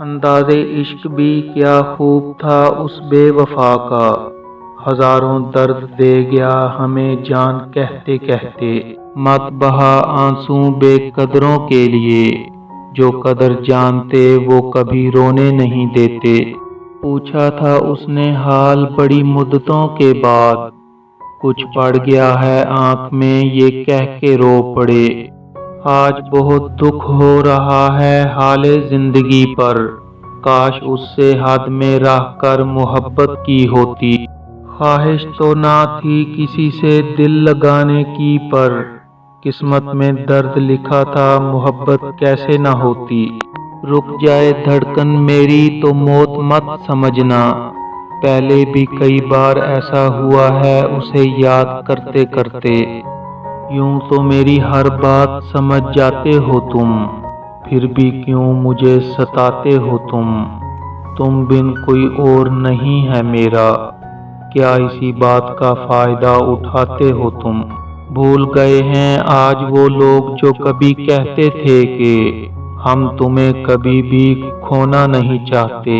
انداز عشق بھی کیا خوب تھا اس بے وفا کا، ہزاروں درد دے گیا ہمیں جان کہتے کہتے۔ مت بہا آنسو بے قدروں کے لیے، جو قدر جانتے وہ کبھی رونے نہیں دیتے۔ پوچھا تھا اس نے حال بڑی مدتوں کے بعد، کچھ پڑ گیا ہے آنکھ میں یہ کہہ کے رو پڑے۔ آج بہت دکھ ہو رہا ہے حال زندگی پر، کاش اس سے حد میں رہ کر محبت کی ہوتی۔ خواہش تو نہ تھی کسی سے دل لگانے کی، پر قسمت میں درد لکھا تھا محبت کیسے نہ ہوتی۔ رک جائے دھڑکن میری تو موت مت سمجھنا، پہلے بھی کئی بار ایسا ہوا ہے اسے یاد کرتے کرتے۔ یوں تو میری ہر بات سمجھ جاتے ہو تم، پھر بھی کیوں مجھے ستاتے ہو تم بن کوئی اور نہیں ہے میرا، کیا اسی بات کا فائدہ اٹھاتے ہو تم؟ بھول گئے ہیں آج وہ لوگ جو کبھی کہتے تھے کہ ہم تمہیں کبھی بھی کھونا نہیں چاہتے۔